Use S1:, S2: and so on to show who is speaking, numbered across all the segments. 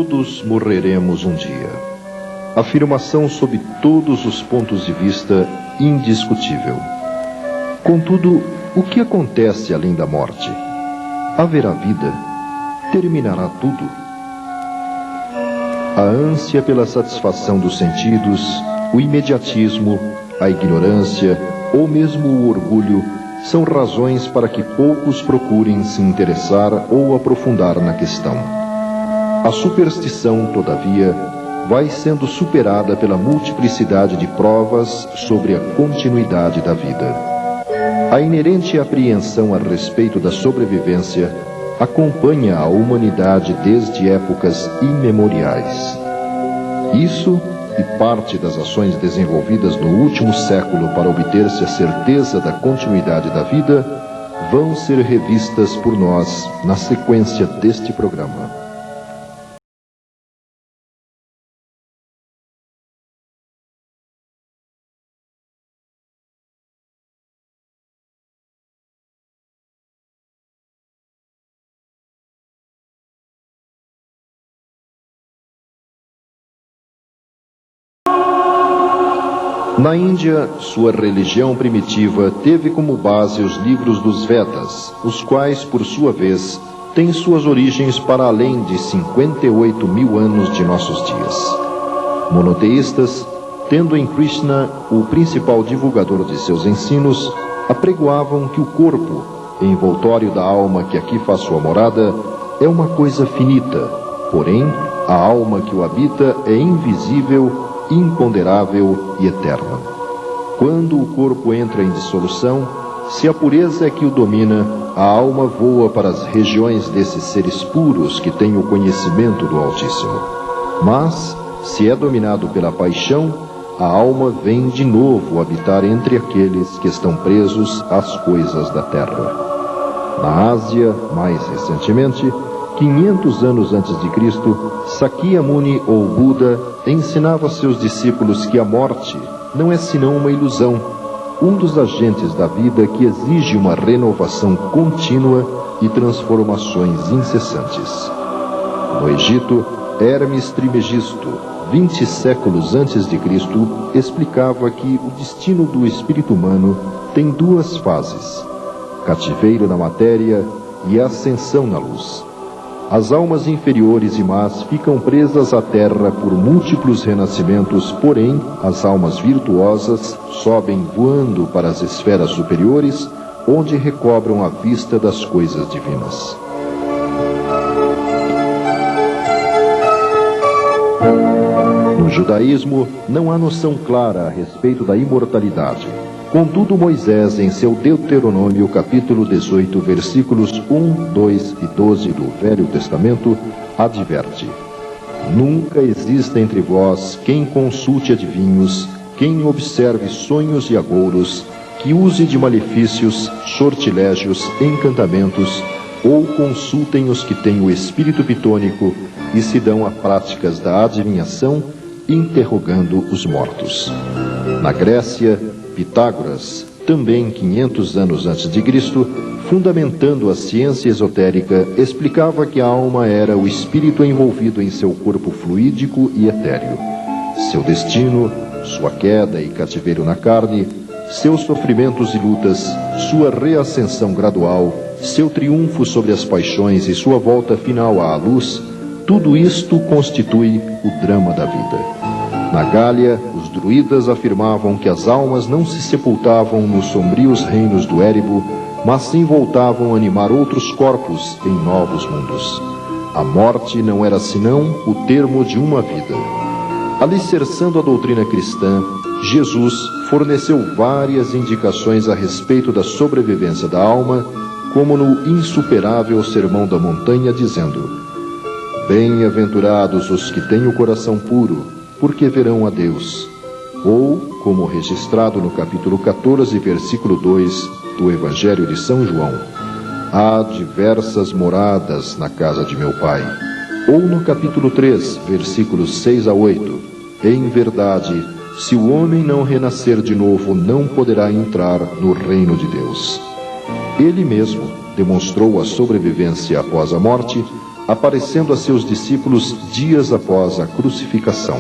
S1: Todos morreremos um dia. Afirmação sob todos os pontos de vista indiscutível. Contudo, o que acontece além da morte? Haverá vida? Terminará tudo? A ânsia pela satisfação dos sentidos, o imediatismo, a ignorância ou mesmo o orgulho são razões para que poucos procurem se interessar ou aprofundar na questão. A superstição, todavia, vai sendo superada pela multiplicidade de provas sobre a continuidade da vida. A inerente apreensão a respeito da sobrevivência acompanha a humanidade desde épocas imemoriais. Isso e parte das ações desenvolvidas no último século para obter-se a certeza da continuidade da vida vão ser revistas por nós na sequência deste programa. Na Índia, sua religião primitiva teve como base os livros dos Vedas, os quais, por sua vez, têm suas origens para além de 58 mil anos de nossos dias. Monoteístas, tendo em Krishna o principal divulgador de seus ensinos, apregoavam que o corpo, envoltório da alma que aqui faz sua morada, é uma coisa finita, porém, a alma que o habita é invisível, imponderável e eterna. Quando o corpo entra em dissolução, se a pureza é que o domina, a alma voa para as regiões desses seres puros que têm o conhecimento do Altíssimo. Mas, se é dominado pela paixão, a alma vem de novo habitar entre aqueles que estão presos às coisas da terra. Na Ásia, mais recentemente, 500 anos antes de Cristo, Sakyamuni ou Buda ensinava a seus discípulos que a morte não é senão uma ilusão, um dos agentes da vida que exige uma renovação contínua e transformações incessantes. No Egito, Hermes Trismegisto, 20 séculos antes de Cristo, explicava que o destino do espírito humano tem duas fases: cativeiro na matéria e ascensão na luz. As almas inferiores e más ficam presas à terra por múltiplos renascimentos, porém, as almas virtuosas sobem voando para as esferas superiores, onde recobram a vista das coisas divinas. No judaísmo, não há noção clara a respeito da imortalidade. Contudo, Moisés, em seu Deuteronômio, capítulo 18, versículos 1, 2 e 12 do Velho Testamento, adverte: Nunca exista entre vós quem consulte adivinhos, quem observe sonhos e agouros, que use de malefícios, sortilégios, encantamentos, ou consultem os que têm o espírito pitônico e se dão a práticas da adivinhação, interrogando os mortos. Na Grécia, Pitágoras, também 500 anos antes de Cristo, fundamentando a ciência esotérica, explicava que a alma era o espírito envolvido em seu corpo fluídico e etéreo. Seu destino, sua queda e cativeiro na carne, seus sofrimentos e lutas, sua reascensão gradual, seu triunfo sobre as paixões e sua volta final à luz, tudo isto constitui o drama da vida. Na Gália, os druidas afirmavam que as almas não se sepultavam nos sombrios reinos do Érebo, mas sim voltavam a animar outros corpos em novos mundos. A morte não era senão o termo de uma vida. Alicerçando a doutrina cristã, Jesus forneceu várias indicações a respeito da sobrevivência da alma, como no insuperável Sermão da Montanha, dizendo: Bem-aventurados os que têm o coração puro, porque verão a Deus. Ou, como registrado no capítulo 14, versículo 2 do Evangelho de São João: Há diversas moradas na casa de meu Pai. Ou no capítulo 3, versículos 6 a 8: Em verdade, se o homem não renascer de novo, não poderá entrar no reino de Deus. Ele mesmo demonstrou a sobrevivência após a morte, aparecendo a seus discípulos dias após a crucificação.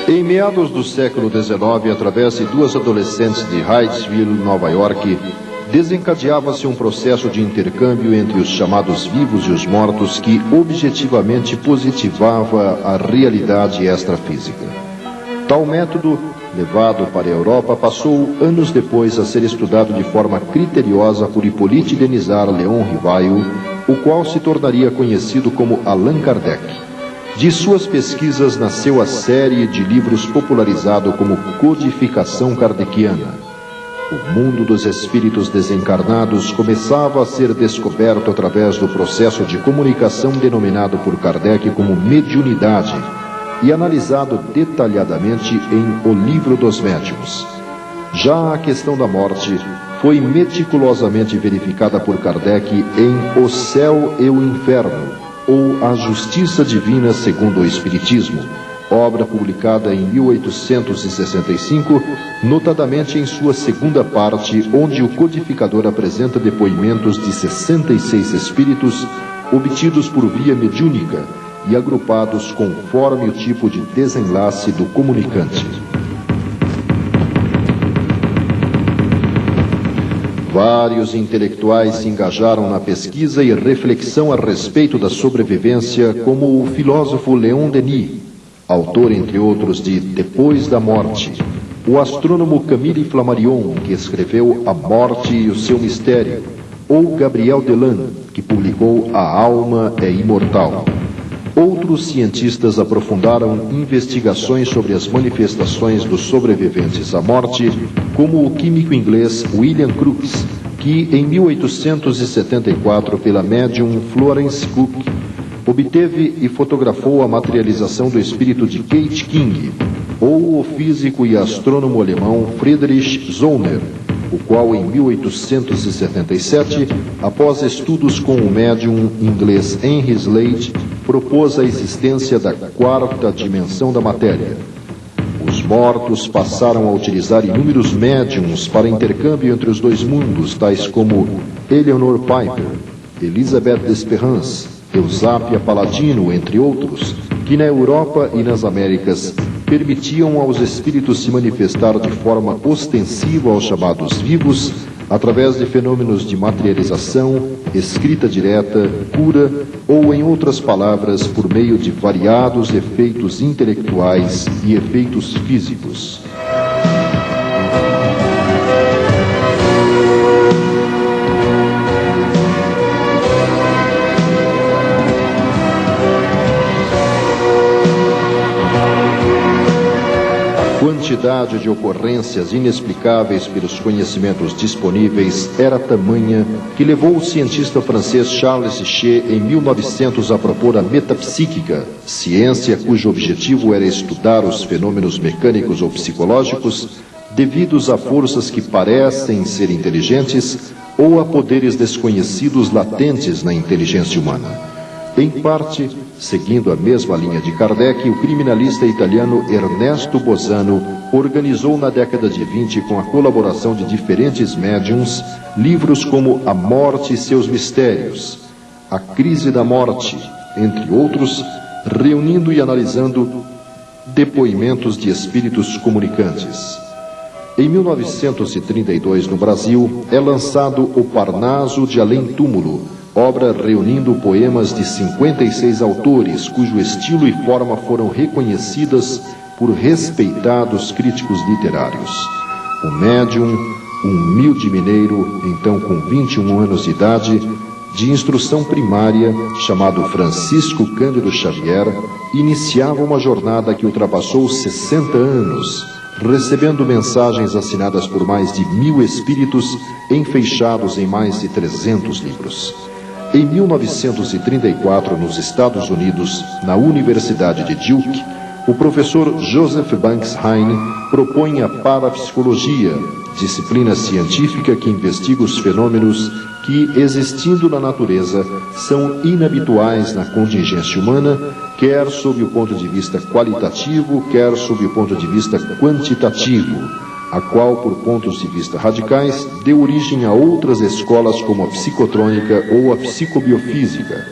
S1: Em meados do século XIX, através de duas adolescentes de Hydesville, Nova York, desencadeava-se um processo de intercâmbio entre os chamados vivos e os mortos que objetivamente positivava a realidade extrafísica. Tal método, levado para a Europa, passou anos depois a ser estudado de forma criteriosa por Hippolyte Denisard Leon Rivail, o qual se tornaria conhecido como Allan Kardec. De suas pesquisas nasceu a série de livros popularizado como Codificação Kardeciana. O mundo dos espíritos desencarnados começava a ser descoberto através do processo de comunicação denominado por Kardec como mediunidade e analisado detalhadamente em O Livro dos Médiuns. Já a questão da morte foi meticulosamente verificada por Kardec em O Céu e o Inferno, ou A Justiça Divina segundo o Espiritismo, obra publicada em 1865, notadamente em sua segunda parte, onde o codificador apresenta depoimentos de 66 espíritos obtidos por via mediúnica e agrupados conforme o tipo de desenlace do comunicante. Vários intelectuais se engajaram na pesquisa e reflexão a respeito da sobrevivência, como o filósofo Leon Denis, autor, entre outros, de Depois da Morte, o astrônomo Camille Flammarion, que escreveu A Morte e o Seu Mistério, ou Gabriel Delan, que publicou A Alma é Imortal. Outros cientistas aprofundaram investigações sobre as manifestações dos sobreviventes à morte, como o químico inglês William Crookes, que em 1874, pela médium Florence Cook, obteve e fotografou a materialização do espírito de Kate King, ou o físico e astrônomo alemão Friedrich Zollner, o qual em 1877, após estudos com o médium inglês Henry Slade, propôs a existência da quarta dimensão da matéria. Os mortos passaram a utilizar inúmeros médiums para intercâmbio entre os dois mundos, tais como Eleanor Piper, Elisabeth Desperance, Eusápia Paladino, entre outros, que na Europa e nas Américas permitiam aos espíritos se manifestar de forma ostensiva aos chamados vivos, através de fenômenos de materialização, escrita direta, cura ou, em outras palavras, por meio de variados efeitos intelectuais e efeitos físicos. A quantidade de ocorrências inexplicáveis pelos conhecimentos disponíveis era tamanha que levou o cientista francês Charles Chet em 1900 a propor a metapsíquica, ciência cujo objetivo era estudar os fenômenos mecânicos ou psicológicos devidos a forças que parecem ser inteligentes ou a poderes desconhecidos latentes na inteligência humana. Em parte, seguindo a mesma linha de Kardec, o criminalista italiano Ernesto Bosano organizou na década de 20, com a colaboração de diferentes médiums, livros como A Morte e Seus Mistérios, A Crise da Morte, entre outros, reunindo e analisando depoimentos de espíritos comunicantes. Em 1932, no Brasil, é lançado O Parnaso de Além Túmulo, obra reunindo poemas de 56 autores, cujo estilo e forma foram reconhecidas por respeitados críticos literários. O médium, um humilde mineiro, então com 21 anos de idade, de instrução primária, chamado Francisco Cândido Xavier, iniciava uma jornada que ultrapassou 60 anos, recebendo mensagens assinadas por mais de 1000 espíritos, enfeixados em mais de 300 livros. Em 1934, nos Estados Unidos, na Universidade de Duke, o professor Joseph Banks Heine propõe a parapsicologia, disciplina científica que investiga os fenômenos que, existindo na natureza, são inabituais na contingência humana, quer sob o ponto de vista qualitativo, quer sob o ponto de vista quantitativo, a qual, por pontos de vista radicais, deu origem a outras escolas como a psicotrônica ou a psicobiofísica.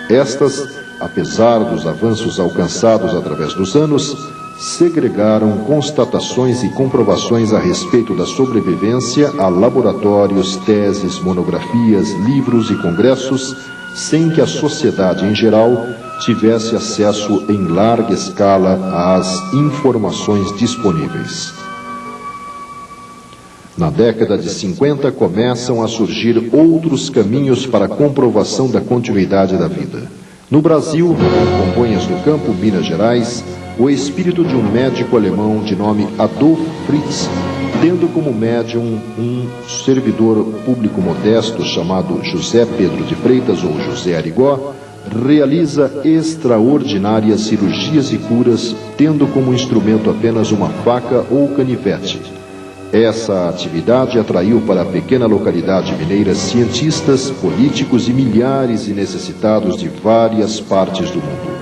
S1: Estas, apesar dos avanços alcançados através dos anos, segregaram constatações e comprovações a respeito da sobrevivência a laboratórios, teses, monografias, livros e congressos, sem que a sociedade em geral tivesse acesso em larga escala às informações disponíveis. Na década de 50 começam a surgir outros caminhos para a comprovação da continuidade da vida. No Brasil, em Congonhas do Campo, Minas Gerais, o espírito de um médico alemão de nome Adolf Fritz, tendo como médium um servidor público modesto chamado José Pedro de Freitas ou José Arigó, realiza extraordinárias cirurgias e curas, tendo como instrumento apenas uma faca ou canivete. Essa atividade atraiu para a pequena localidade mineira cientistas, políticos e milhares de necessitados de várias partes do mundo.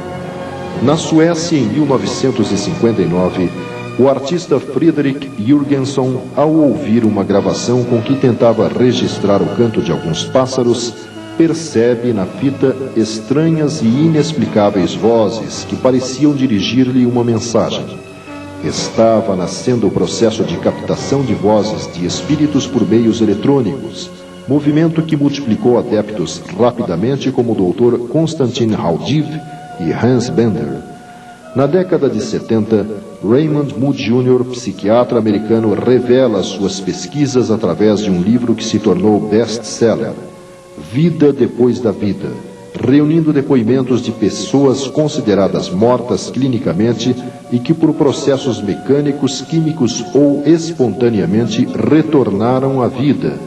S1: Na Suécia, em 1959, o artista Fredrik Jürgenson, ao ouvir uma gravação com que tentava registrar o canto de alguns pássaros, percebe na fita estranhas e inexplicáveis vozes que pareciam dirigir-lhe uma mensagem. Estava nascendo o processo de captação de vozes de espíritos por meios eletrônicos, movimento que multiplicou adeptos rapidamente como o Dr. Konstantin Haudiv e Hans Bender. Na década de 70, Raymond Moody Jr., psiquiatra americano, revela suas pesquisas através de um livro que se tornou best-seller, Vida Depois da Vida, reunindo depoimentos de pessoas consideradas mortas clinicamente e que por processos mecânicos, químicos ou espontaneamente retornaram à vida,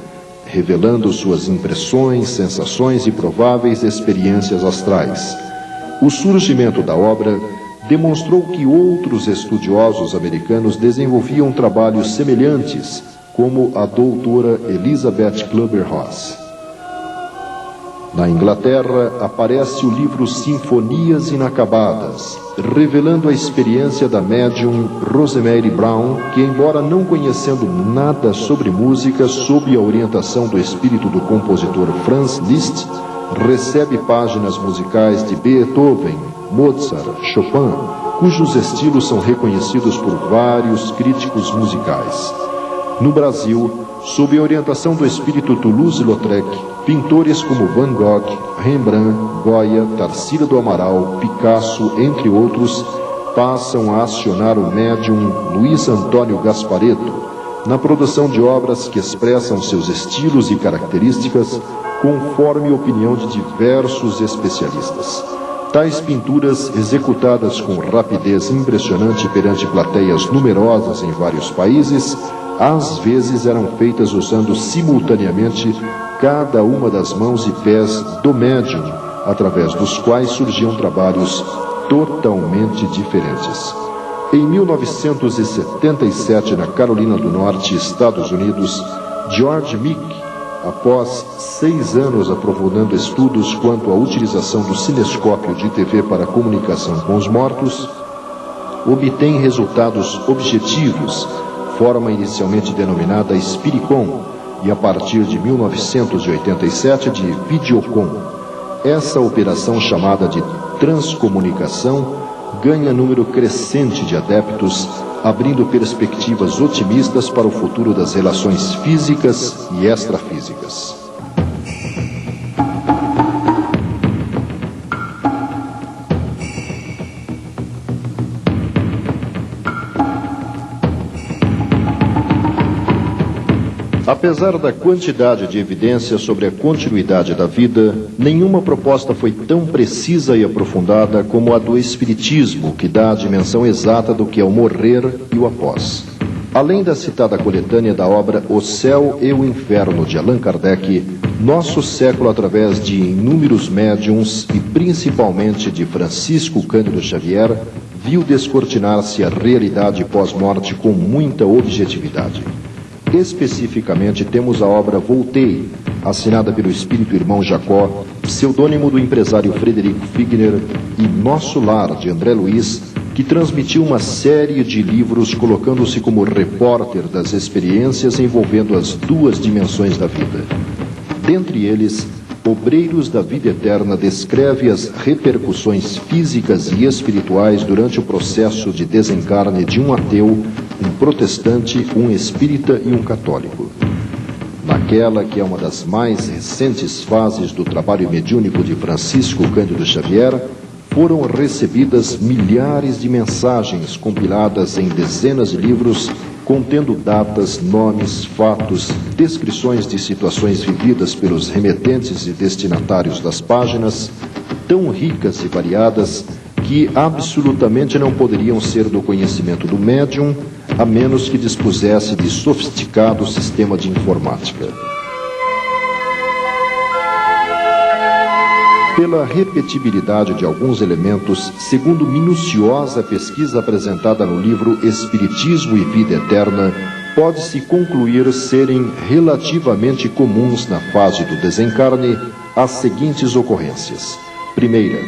S1: revelando suas impressões, sensações e prováveis experiências astrais. O surgimento da obra demonstrou que outros estudiosos americanos desenvolviam trabalhos semelhantes, como a doutora Elizabeth Kübler-Ross. Na Inglaterra, aparece o livro Sinfonias Inacabadas, revelando a experiência da médium Rosemary Brown, que, embora não conhecendo nada sobre música, sob a orientação do espírito do compositor Franz Liszt, recebe páginas musicais de Beethoven, Mozart, Chopin, cujos estilos são reconhecidos por vários críticos musicais. No Brasil, sob a orientação do espírito Toulouse-Lautrec, pintores como Van Gogh, Rembrandt, Goya, Tarsila do Amaral, Picasso, entre outros, passam a acionar o médium Luiz Antônio Gasparetto na produção de obras que expressam seus estilos e características conforme a opinião de diversos especialistas. Tais pinturas, executadas com rapidez impressionante perante plateias numerosas em vários países, às vezes eram feitas usando simultaneamente cada uma das mãos e pés do médium, através dos quais surgiam trabalhos totalmente diferentes. Em 1977, na Carolina do Norte, Estados Unidos, George Mick, após 6 anos aprofundando estudos quanto à utilização do cinescópio de TV para comunicação com os mortos, obtém resultados objetivos, forma inicialmente denominada Spiricom, e a partir de 1987 de Videocom. Essa operação, chamada de transcomunicação, ganha número crescente de adeptos, abrindo perspectivas otimistas para o futuro das relações físicas e extrafísicas. Apesar da quantidade de evidências sobre a continuidade da vida, nenhuma proposta foi tão precisa e aprofundada como a do Espiritismo, que dá a dimensão exata do que é o morrer e o após. Além da citada coletânea da obra O Céu e o Inferno, de Allan Kardec, nosso século, através de inúmeros médiuns e principalmente de Francisco Cândido Xavier, viu descortinar-se a realidade pós-morte com muita objetividade. Especificamente, temos a obra Voltei, assinada pelo espírito irmão Jacó, pseudônimo do empresário Frederico Figner, e Nosso Lar, de André Luiz, que transmitiu uma série de livros colocando-se como repórter das experiências envolvendo as duas dimensões da vida. Dentre eles, Obreiros da Vida Eterna descreve as repercussões físicas e espirituais durante o processo de desencarne de um ateu, um protestante, um espírita e um católico. Naquela que é uma das mais recentes fases do trabalho mediúnico de Francisco Cândido Xavier, foram recebidas milhares de mensagens compiladas em dezenas de livros, contendo datas, nomes, fatos, descrições de situações vividas pelos remetentes e destinatários das páginas, tão ricas e variadas que absolutamente não poderiam ser do conhecimento do médium, a menos que dispusesse de sofisticado sistema de informática. Pela repetibilidade de alguns elementos, segundo minuciosa pesquisa apresentada no livro Espiritismo e Vida Eterna, pode-se concluir serem relativamente comuns na fase do desencarne as seguintes ocorrências. Primeira,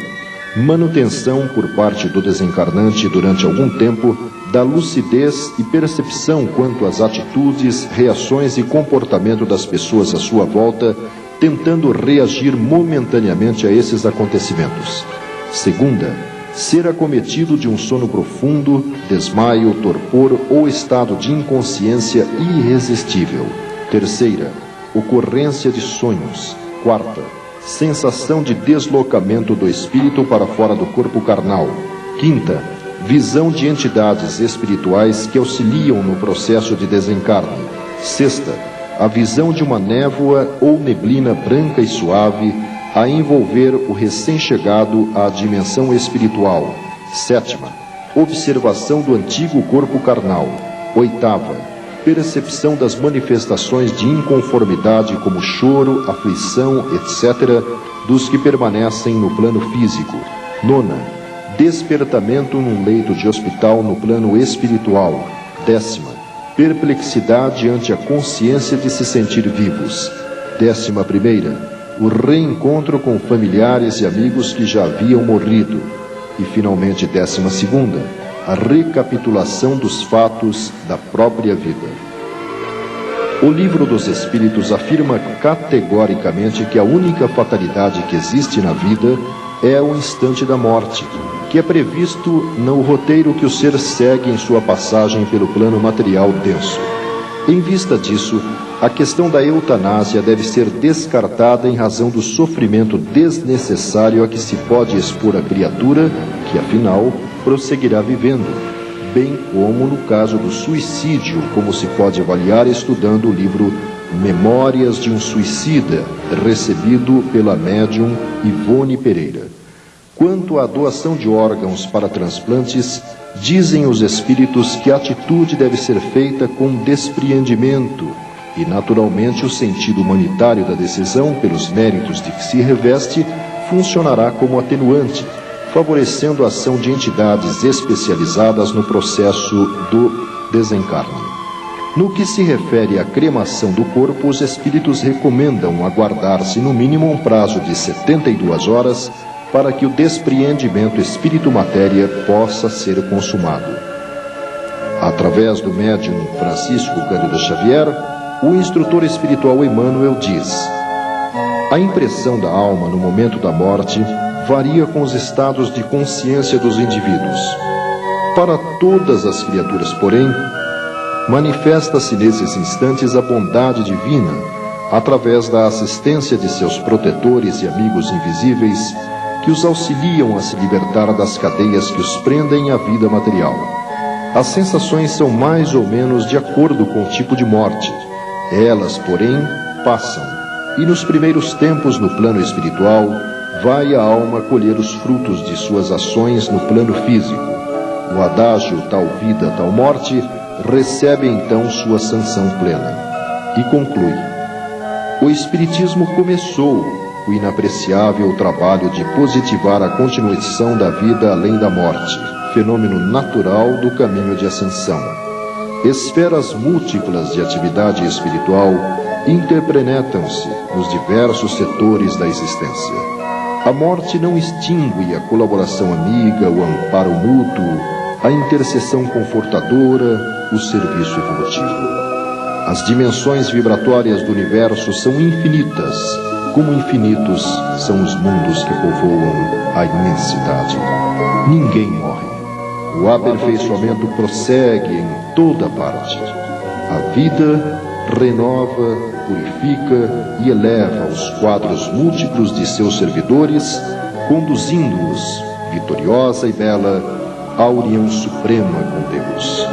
S1: manutenção por parte do desencarnante durante algum tempo da lucidez e percepção quanto às atitudes, reações e comportamento das pessoas à sua volta, tentando reagir momentaneamente a esses acontecimentos. Segunda, ser acometido de um sono profundo, desmaio, torpor ou estado de inconsciência irresistível. Terceira, ocorrência de sonhos. Quarta, sensação de deslocamento do espírito para fora do corpo carnal. Quinta, visão de entidades espirituais que auxiliam no processo de desencarne. Sexta, a visão de uma névoa ou neblina branca e suave a envolver o recém-chegado à dimensão espiritual. Sétima, observação do antigo corpo carnal. Oitava, percepção das manifestações de inconformidade como choro, aflição, etc., dos que permanecem no plano físico. Nona, despertamento num leito de hospital no plano espiritual. Décima, perplexidade ante a consciência de se sentir vivos. 11ª, o reencontro com familiares e amigos que já haviam morrido. E, finalmente, 12ª, a recapitulação dos fatos da própria vida. O Livro dos Espíritos afirma categoricamente que a única fatalidade que existe na vida é o instante da morte, que é previsto no roteiro que o ser segue em sua passagem pelo plano material denso. Em vista disso, a questão da eutanásia deve ser descartada em razão do sofrimento desnecessário a que se pode expor a criatura, que afinal prosseguirá vivendo, bem como no caso do suicídio, como se pode avaliar estudando o livro Memórias de um Suicida, recebido pela médium Ivone Pereira. Quanto à doação de órgãos para transplantes, dizem os espíritos que a atitude deve ser feita com despreendimento e, naturalmente, o sentido humanitário da decisão, pelos méritos de que se reveste, funcionará como atenuante, favorecendo a ação de entidades especializadas no processo do desencarne. No que se refere à cremação do corpo, os espíritos recomendam aguardar-se no mínimo um prazo de 72 horas para que o despreendimento espírito-matéria possa ser consumado. Através do médium Francisco Cândido Xavier, o instrutor espiritual Emmanuel diz: a impressão da alma no momento da morte varia com os estados de consciência dos indivíduos. Para todas as criaturas, porém, manifesta-se nesses instantes a bondade divina, através da assistência de seus protetores e amigos invisíveis, que os auxiliam a se libertar das cadeias que os prendem à vida material. As sensações são mais ou menos de acordo com o tipo de morte. Elas, porém, passam, e nos primeiros tempos no plano espiritual, vai a alma colher os frutos de suas ações no plano físico. O adágio tal vida, tal morte recebe então sua sanção plena. E conclui: o Espiritismo começou o inapreciável trabalho de positivar a continuação da vida além da morte, fenômeno natural do caminho de ascensão. Esferas múltiplas de atividade espiritual, interpenetram-se nos diversos setores da existência. A morte não extingue a colaboração amiga, o amparo mútuo, a intercessão confortadora, o serviço evolutivo. As dimensões vibratórias do universo são infinitas, como infinitos são os mundos que povoam a imensidade. Ninguém morre. O aperfeiçoamento prossegue em toda parte. A vida renova, purifica e eleva os quadros múltiplos de seus servidores, conduzindo-os, vitoriosa e bela, à união suprema com Deus.